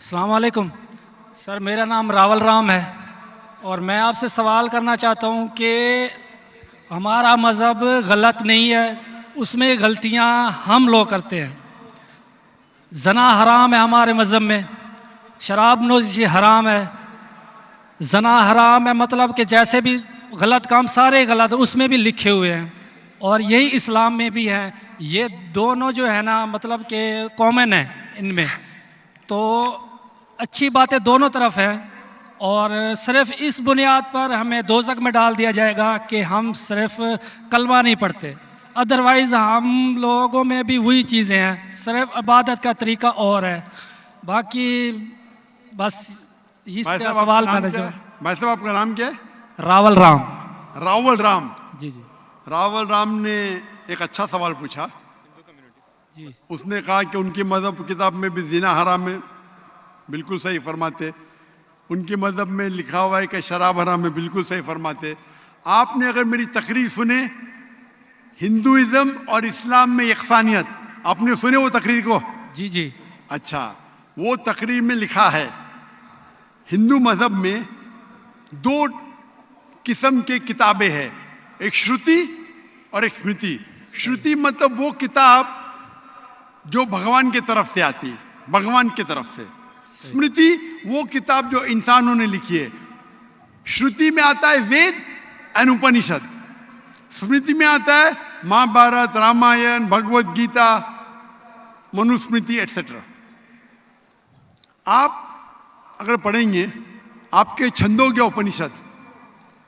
السلام علیکم سر، میرا نام راول رام ہے اور میں آپ سے سوال کرنا چاہتا ہوں کہ ہمارا مذہب غلط نہیں ہے، اس میں غلطیاں ہم لوگ کرتے ہیں۔ زنا حرام ہے ہمارے مذہب میں، شراب نوشی حرام ہے، زنا حرام ہے، مطلب کہ جیسے بھی غلط کام سارے غلط ہیں، اس میں بھی لکھے ہوئے ہیں اور یہی اسلام میں بھی ہے۔ یہ دونوں جو ہے نا مطلب کہ کامن ہے ان میں، تو اچھی باتیں دونوں طرف ہیں اور صرف اس بنیاد پر ہمیں دوزخ میں ڈال دیا جائے گا کہ ہم صرف کلمہ نہیں پڑھتے، ادروائز ہم لوگوں میں بھی وہی چیزیں ہیں، صرف عبادت کا طریقہ اور ہے۔ باقی بس اس بھائی کا صاحب آپ سوال کا نام کرنا کیا چاہوں۔ ہے؟ بھائی صاحب آپ کا نام کیا ہے؟ راول رام۔ راول رام۔ جی جی راول رام نے ایک اچھا سوال پوچھا۔ جی اس نے کہا کہ ان کی مذہب کتاب میں بھی زنا حرام ہے، بالکل صحیح فرماتے۔ ان کی مذہب میں لکھا ہوا ہے کہ شراب حرام ہے، بالکل صحیح فرماتے۔ آپ نے اگر میری تقریر سنے ہندوازم اور اسلام میں یکسانیت، آپ نے سنے وہ تقریر کو؟ جی جی اچھا، وہ تقریر میں لکھا ہے ہندو مذہب میں دو قسم کے کتابیں ہیں، ایک شروتی اور ایک اسمرتی۔ شروتی مطلب وہ کتاب جو بھگوان کی طرف سے آتی، بھگوان کی طرف سے۔ اسمرتی وہ کتاب جو انسانوں نے لکھی ہے۔ شروتی میں آتا ہے وید اینڈ اپنشد، اسمرتی میں آتا ہے مہا بھارت، رامائن، بھگوت گیتا، منوسمرتی ایٹسٹرا۔ آپ اگر پڑھیں گے آپ کے چھندوگیا اپنشد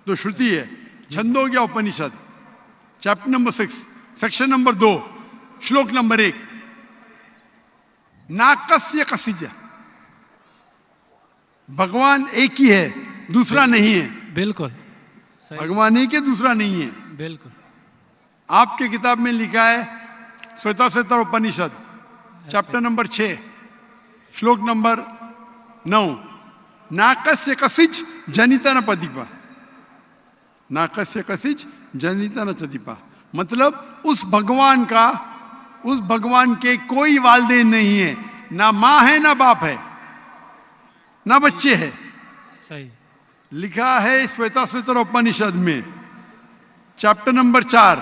جو شروتی ہے، Chhandogya Upanishad chapter number 6 section number 2 شلوک نمبر 1، ناکسیہ کسیجہ، بھگوان ایک ہی ہے، دوسرا نہیں ہے۔ بالکل صحیح، بھگوان ایک ہے، دوسرا نہیں ہے۔ بالکل آپ کی کتاب میں لکھا ہے Savita سویتر Upanishad chapter number 6 شلوک number 9، ناکسیہ کسیج جنیتا نہ پدیپا، ناکسیہ کسیج جنیتا نہ چدیپا، مطلب اس بھگوان کے کوئی والدین نہیں ہے، نہ ماں ہے نہ باپ ہے نہ بچے ہے۔ صحیح، لکھا ہے سویتا سویتر اپنشد میں چیپٹر نمبر 4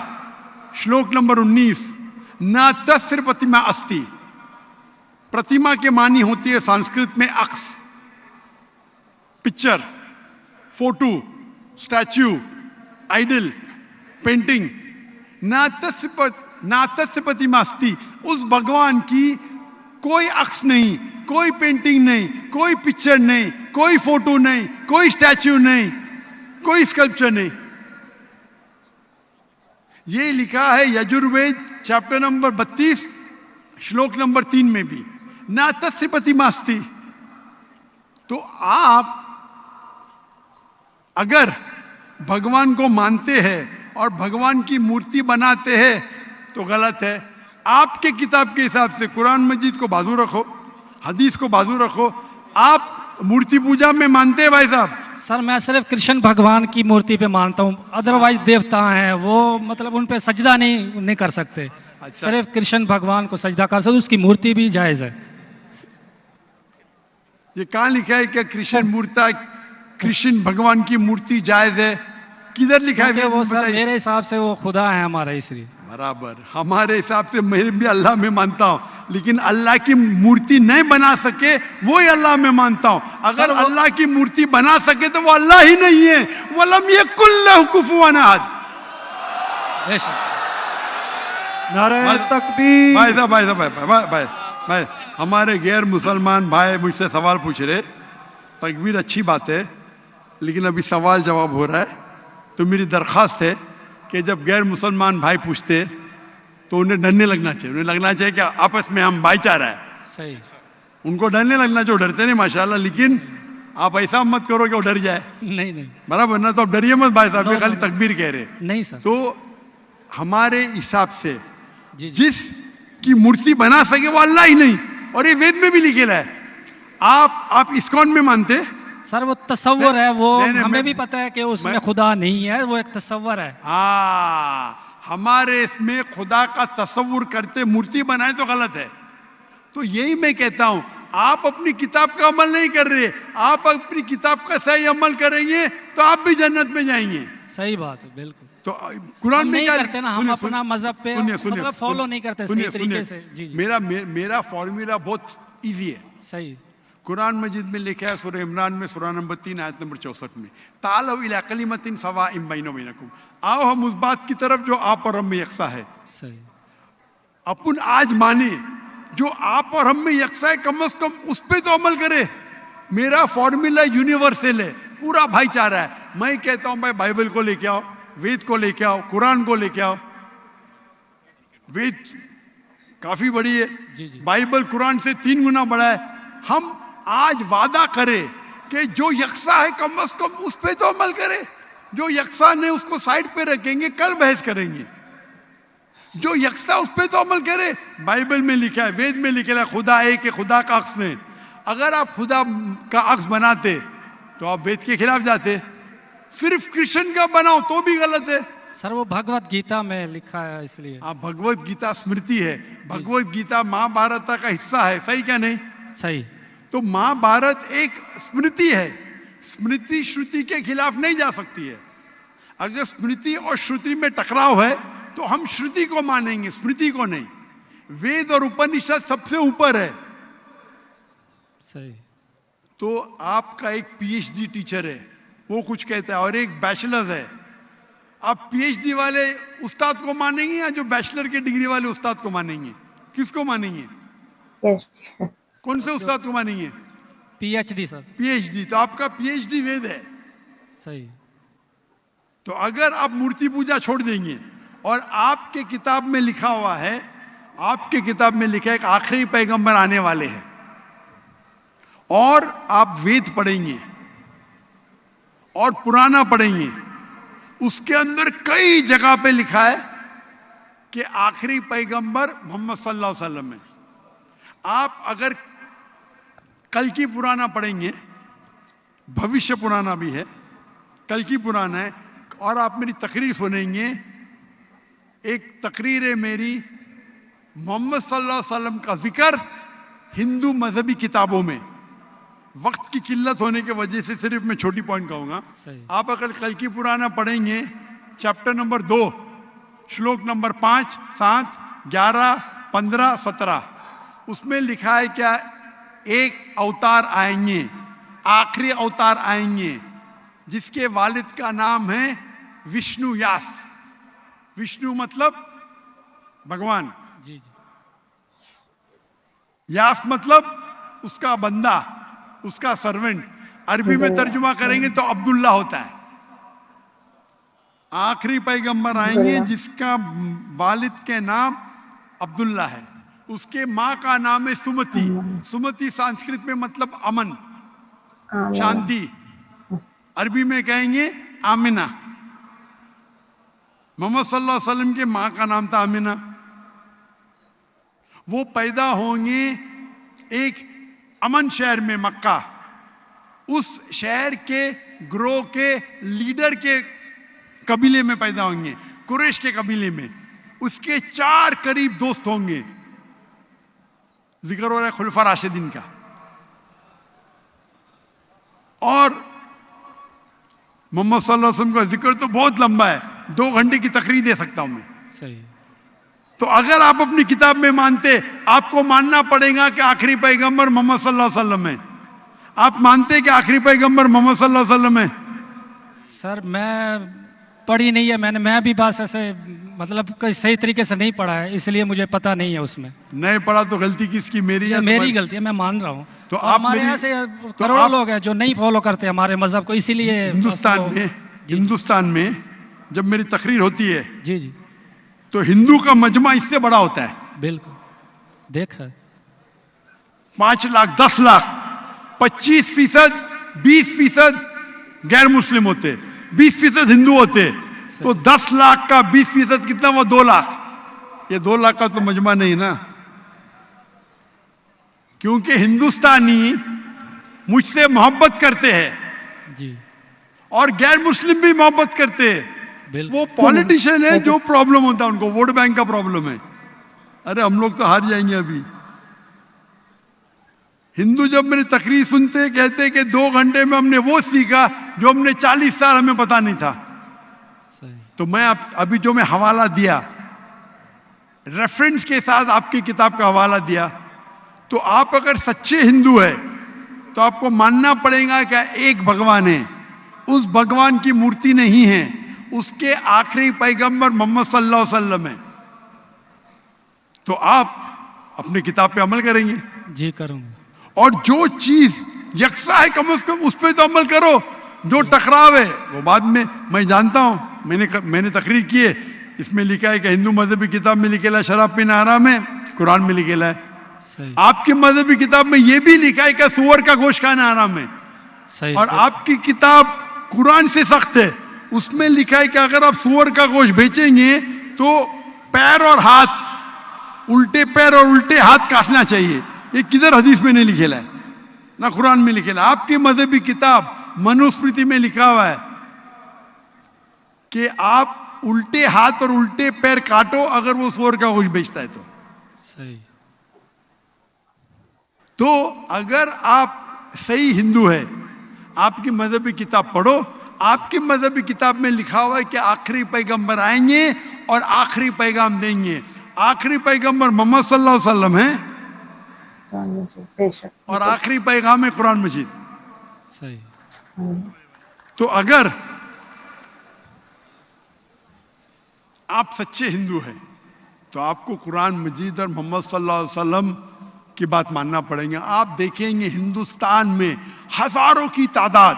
شلوک نمبر 19، نہ تسر پرتما استی۔ پرتیما کے معنی ہوتی ہے سنسکرت میں عکس، picture, photo, statue, idol, painting. ناتس پرتیما استی، اس بھگوان کی کوئی عکس نہیں، کوئی پینٹنگ نہیں، کوئی پکچر نہیں، کوئی فوٹو نہیں، کوئی اسٹیچو نہیں، کوئی اسکلپچر نہیں۔ یہ لکھا ہے یجروید چیپٹر نمبر 32 شلوک نمبر 3 میں بھی، ناتس پرتیما استی۔ تو آپ اگر بھگوان کو مانتے ہیں اور بھگوان کی مورتی بناتے ہیں تو غلط ہے۔ آپ کے کتاب کے حساب سے قرآن مجید کو بازو رکھو، حدیث کو بازو رکھو۔ آپ مورتی پوجا میں مانتے ہیں بھائی صاحب؟ سر میں صرف کرشن بھگوان کی مورتی پہ مانتا ہوں، ادروائز دیوتا ہیں وہ مطلب ان پہ سجدہ نہیں کر سکتے، اچھا، صرف کرشن بھگوان کو سجدہ کر سکتے، اس کی مورتی بھی جائز ہے۔ یہ کہاں لکھا ہے کہ کرشن بھگوان کی مورتی جائز ہے؟ کدھر لکھا ہے؟ کیونکہ وہ سر بتائیے۔ میرے حساب سے وہ خدا ہے ہمارا، اس لیے۔ برابر، ہمارے حساب سے میں بھی اللہ میں مانتا ہوں، لیکن اللہ کی مورتی نہیں بنا سکے وہی اللہ میں مانتا ہوں۔ اگر اللہ کی مورتی بنا سکے تو وہ اللہ ہی نہیں ہے۔ وَلَمْ يَكُنْ لَهُ كُفُوًا أَحَدٌ۔ بے شک۔ نعرہ تکبیر۔ بھائی ہمارے غیر مسلمان بھائی مجھ سے سوال پوچھ رہے، تکبیر اچھی بات ہے لیکن ابھی سوال جواب ہو رہا ہے، تو میری درخواست ہے کہ جب غیر مسلمان بھائی پوچھتے تو انہیں ڈرنے لگنا چاہیے، انہیں لگنا چاہیے کہ آپس میں ہم بھائی چارہ ہے۔ صحیح، ان کو ڈرنے لگنا چاہیے، ڈرتے نہیں ماشاءاللہ، لیکن آپ ایسا مت کرو کہ وہ ڈر جائے، نہیں نہیں برابر نا؟ تو آپ ڈریے مت بھائی صاحب، یہ No, خالی no. تکبیر کہہ رہے۔ نہیں سر۔ تو ہمارے حساب سے جی جی جس کی مورتی بنا سکے وہ اللہ ہی نہیں، اور یہ وید میں بھی لکھا ہے۔ آپ اسکون میں مانتے؟ سر وہ تصور ہے، وہ نہیں، نہیں، ہمیں میں- بھی پتہ ہے کہ اس میں میں- خدا نہیں ہے، وہ ایک تصور ہے۔ ہاں، ہمارے اس میں خدا کا تصور کرتے مورتی بنائے تو غلط ہے۔ تو یہی میں کہتا ہوں، آپ اپنی کتاب کا عمل نہیں کر رہے. آپ اپنی کتاب کا صحیح عمل کریں گے تو آپ بھی جنت میں جائیں گے. صحیح بات ہے, بالکل. تو قرآن میں نہیں کیا کرتے نا, ہم اپنا مذہب پہ مطلب فالو نہیں کرتے صحیح طریقے سے. جی جی, میرا فارمولا بہت ایزی ہے. صحیح. قرآن مجید میں لکھا ہے سورہ عمران میں سورہ نمبر 3 آیت نمبر 64 میں, تعالوا الی کلمۃ سواء بیننا و بینکم, آؤ ہم اس بات کی طرف جو آپ اور ہم میں یکساں ہے. صحیح. اپن آج مانے جو آپ اور ہم میں یکساں ہے, کم از کم اس پہ تو عمل کرے. میرا فارمولا یونیورسل ہے, پورا بھائی چارہ ہے. میں کہتا ہوں بھائی بائبل کو لے کے آؤ, وید کو لے کے آؤ, قرآن کو لے کے آؤ. وید کافی بڑی ہے, جی جی, بائبل قرآن سے 3 گنا بڑا ہے. ہم آج وعدہ کرے کہ جو یکساں ہے کم از کم اس پہ تو عمل کرے. جو یکساں نہیں اس کو سائڈ پہ رکھیں گے, کل بحث کریں گے. جو یکساں اس پہ تو عمل کرے. بائبل میں لکھا ہے, وید میں لکھا ہے خدا ایک ہے, خدا کا عکس نہیں. اگر آپ خدا کا عکس بناتے تو آپ وید کے خلاف جاتے. صرف کرشن کا بناؤ تو بھی غلط ہے. سر وہ بھگوت گیتا میں لکھا ہے, اس لیے. آپ بھگوت گیتا اسمرتی ہے, بھگوت گیتا مہا بھارت کا حصہ ہے, صحیح کیا نہیں؟ صحیح. تو مہا بھارت ایک اسمرتی ہے, اسمرتی شروتی کے خلاف نہیں جا سکتی ہے. اگر اسمرتی اور شروتی میں ٹکراؤ ہے تو ہم شروتی کو مانیں گے, اسمرتی کو نہیں. وید اور اپنشد سب سے اوپر ہے. صحیح. تو آپ کا ایک پی ایچ ڈی ٹیچر ہے, وہ کچھ کہتا ہے, اور ایک بیچلر ہے. آپ پی ایچ ڈی والے استاد کو مانیں گے یا جو بیچلر کے ڈگری والے استاد کو مانیں گے؟ کس کو مانیں گے؟ کون سے استاد کو مانیں گے؟ P H D. Sir P H D. تو آپ کا پی ایچ ڈی وید ہے. صحیح. تو اگر آپ مورتی پوجا چھوڑ دیں گے اور آپ کے کتاب میں لکھا ہوا ہے, آپ کے کتاب میں لکھا ہے کہ آخری پیغمبر آنے والے ہیں, اور آپ وید پڑھیں گے اور پرانا پڑھیں گے, اس کے اندر کئی جگہ پہ لکھا ہے کہ آخری پیغمبر محمد صلی اللہ علیہ وسلم ہے. آپ اگر کل کی پرانا پڑھیں گے, بھوشیہ پرانا بھی ہے, کل کی پرانا ہے, اور آپ میری تقریر سنیں گے. ایک تقریر ہے میری, محمد صلی اللہ علیہ وسلم کا ذکر ہندو مذہبی کتابوں میں. وقت کی قلت ہونے کی وجہ سے صرف میں چھوٹی پوائنٹ کہوں گا. آپ اگر کل کی پرانا پڑھیں گے, چیپٹر نمبر 2, شلوک نمبر 5, 7, 11, 15, 17, اس میں لکھا ہے کیا؟ ایک اوتار آئیں گے, آخری اوتار آئیں گے, جس کے والد کا نام ہے وشنو یاس. وشنو مطلب بھگوان, جی جی, یاس مطلب اس کا بندہ, اس کا سرونٹ. عربی میں ترجمہ کریں گے تو عبداللہ ہوتا ہے. آخری پیغمبر آئیں گے جس کا والد کے نام عبداللہ ہے. اس کے ماں کا نام ہے سمتی. سمتی سنسکرت میں مطلب امن, شانتی. عربی میں کہیں گے آمنہ. محمد صلی اللہ علیہ وسلم کے ماں کا نام تھا آمنہ. وہ پیدا ہوں گے ایک امن شہر میں, مکہ. اس شہر کے گروہ کے لیڈر کے قبیلے میں پیدا ہوں گے, قریش کے قبیلے میں. اس کے 4 قریب دوست ہوں گے. ذکر ہو رہا ہے خلفاء راشدین کا. اور محمد صلی اللہ علیہ وسلم کا ذکر تو بہت لمبا ہے, 2 گھنٹے کی تقریر دے سکتا ہوں میں. صحیح. تو اگر آپ اپنی کتاب میں مانتے, آپ کو ماننا پڑے گا کہ آخری پیغمبر محمد صلی اللہ علیہ وسلم ہے. آپ مانتے کہ آخری پیغمبر محمد صلی اللہ علیہ وسلم ہے؟ سر میں پڑھی نہیں ہے, میں بھی بس ایسے مطلب کوئی صحیح طریقے سے نہیں پڑھا ہے, اس لیے مجھے پتہ نہیں ہے. اس میں نہیں پڑھا تو غلطی کس کی؟ میری یا میری غلطی ہے, میں مان رہا ہوں. تو آپ ہمارے یہاں سے کروڑوں لوگ ہیں جو نہیں فالو کرتے ہمارے مذہب کو, اسی لیے ہندوستان میں جب میری تقریر ہوتی ہے, جی جی, تو ہندو کا مجمع اس سے بڑا ہوتا ہے. بالکل دیکھا, 5 لاکھ, 10 لاکھ, 25%, 20% غیر مسلم ہوتے, 20% ہندو ہوتے. تو 10 لاکھ کا 20% کتنا ہوا؟ 2 لاکھ. یہ 2 لاکھ کا تو مجمع نہیں نا, کیونکہ ہندوستانی مجھ سے محبت کرتے ہیں جی, اور غیر مسلم بھی محبت کرتے ہیں. وہ پالیٹیشین ہے جو پرابلم ہوتا ہے ان کو, ووٹ بینک کا پرابلم ہے. ارے ہم لوگ تو ہار جائیں گے ابھی. ہندو جب میری تقریر سنتے کہتے کہ 2 گھنٹے میں ہم نے وہ سیکھا جو ہم نے 40 سال ہمیں پتا نہیں تھا. صحیح. تو میں ابھی جو میں حوالہ دیا ریفرنس کے ساتھ آپ کی کتاب کا حوالہ دیا, تو آپ اگر سچے ہندو ہیں تو آپ کو ماننا پڑے گا کہ ایک بھگوان ہے, اس بھگوان کی مورتی نہیں ہے, اس کے آخری پیغمبر محمد صلی اللہ علیہ وسلم ہے. تو آپ اپنی کتاب پہ عمل کریں گے, جی کروں گا. اور جو چیز یکساں ہے کم از کم اس پہ تو عمل کرو. جو ٹکراو ہے وہ بعد میں جانتا ہوں, میں نے تقریر کی ہے, اس میں لکھا ہے کہ ہندو مذہبی کتاب میں لکھا ہے شراب پینا حرام ہے, قرآن میں لکھا ہے. صحیح. آپ کی مذہبی کتاب میں یہ بھی لکھا ہے کہ سور کا گوشت کھانا حرام ہے. صحیح. اور آپ کی کتاب قرآن سے سخت ہے, اس میں لکھا ہے کہ اگر آپ سور کا گوشت بیچیں گے تو پیر اور ہاتھ, الٹے پیر اور الٹے ہاتھ کاٹنا چاہیے. یہ کدھر حدیث میں نہیں لکھا ہے, نہ قرآن میں لکھا ہے. آپ کی مذہبی کتاب منوسمرتی میں لکھا ہوا ہے کہ آپ الٹے ہاتھ اور الٹے پیر کاٹو اگر وہ سور کا گوشت بیچتا ہے تو. صحیح. تو اگر آپ صحیح ہندو ہے, آپ کی مذہبی کتاب پڑھو. آپ کی مذہبی کتاب میں لکھا ہوا ہے کہ آخری پیغمبر آئیں گے اور آخری پیغام دیں گے. آخری پیغمبر محمد صلی اللہ علیہ وسلم ہیں اور آخری پیغام ہے قرآن مجید. صحیح. تو اگر آپ سچے ہندو ہیں تو آپ کو قرآن مجید اور محمد صلی اللہ علیہ وسلم کی بات ماننا پڑے گا. آپ دیکھیں گے ہندوستان میں ہزاروں کی تعداد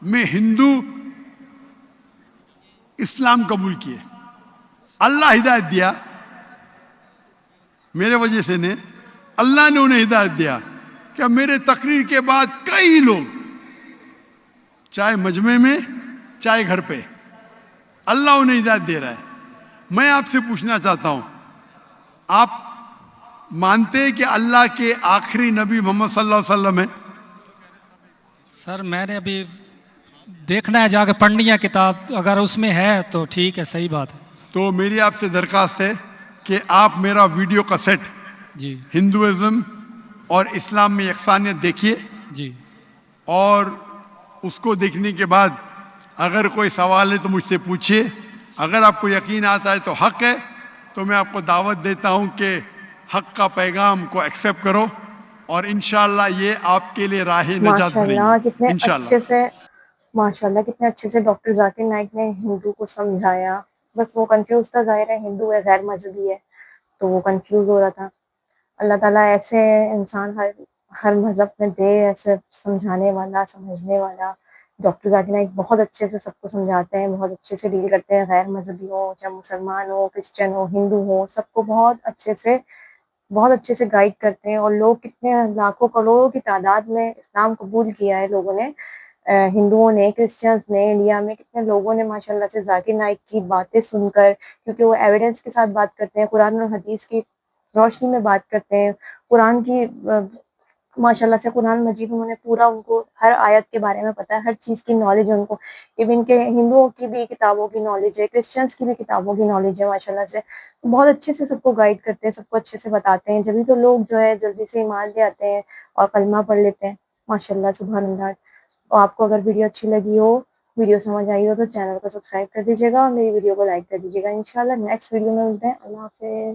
میں ہندو اسلام قبول کیے. اللہ ہدایت دیا, میرے وجہ سے نے, اللہ نے انہیں ہدایت دیا کہ میرے تقریر کے بعد کئی لوگ, چاہے مجمع میں چاہے گھر پہ, اللہ انہیں ہدایت دے رہا ہے. میں آپ سے پوچھنا چاہتا ہوں, آپ مانتے ہیں کہ اللہ کے آخری نبی محمد صلی اللہ علیہ وسلم ہیں؟ سر میں نے ابھی دیکھنا ہے, جا کے پڑھنی ہے کتاب, اگر اس میں ہے تو ٹھیک ہے, صحیح بات ہے. تو میری آپ سے درخواست ہے کہ آپ میرا ویڈیو کا سیٹ جی. ہندوازم اور اسلام میں یکسانیت دیکھیے, جی. اور اس کو دیکھنے کے بعد اگر کوئی سوال ہے تو مجھ سے پوچھیے. اگر آپ کو یقین آتا ہے تو حق ہے, تو میں آپ کو دعوت دیتا ہوں کہ حق کا پیغام کو ایکسیپٹ کرو, اور انشاءاللہ یہ آپ کے لیے راہ نجات بنے گی انشاءاللہ. ماشاءاللہ کتنے اچھے سے ڈاکٹر ذاکر نائک نے ہندو کو سمجھایا. بس وہ کنفیوز تھا, ظاہر ہے ہندو ہے, غیر مذہبی ہے, تو وہ کنفیوز ہو رہا تھا. اللہ تعالیٰ ایسے انسان ہر مذہب میں دے, ایسے سمجھانے والا, سمجھنے والا. ڈاکٹر ذاکر نائک بہت اچھے سے سب کو سمجھاتے ہیں, بہت اچھے سے ڈیل کرتے ہیں, غیر مذہبی ہو, چاہے مسلمان ہو, کرسچن ہو, ہندو ہو, سب کو بہت اچھے سے گائیڈ کرتے ہیں. اور لوگ کتنے لاکھوں کروڑوں کی تعداد میں اسلام قبول کیا ہے لوگوں نے, ہندوؤں نے, کرسچنس نے. انڈیا میں کتنے لوگوں نے ماشاءاللہ سے ذاکر نائک کی باتیں سن کر, کیونکہ وہ ایویڈنس کے ساتھ بات کرتے ہیں, قرآن اور حدیث کی روشنی میں بات کرتے ہیں, قرآن کی ماشاءاللہ سے قرآن مجید انہوں نے پورا, ان کو ہر آیت کے بارے میں پتہ ہے, ہر چیز کی نالج ہے ان کو. ایون کہ ہندوؤں کی بھی کتابوں کی نالج ہے, کرسچنس کی بھی کتابوں کی نالج ہے ماشاءاللہ سے. بہت اچھے سے سب کو گائیڈ کرتے ہیں, سب کو اچھے سے بتاتے ہیں, جبھی تو لوگ جو ہے جلدی سے ایمان لے آتے ہیں اور کلمہ پڑھ لیتے ہیں. ماشاءاللہ سبحان اللہ. اور آپ کو اگر ویڈیو اچھی لگی ہو, ویڈیو سمجھ آئی ہو, تو چینل کو سبسکرائب کر دیجیے گا اور میری ویڈیو کو لائک کر دیجیے گا. انشاءاللہ نیکسٹ ویڈیو میں ملتے ہیں. اللہ حافظ.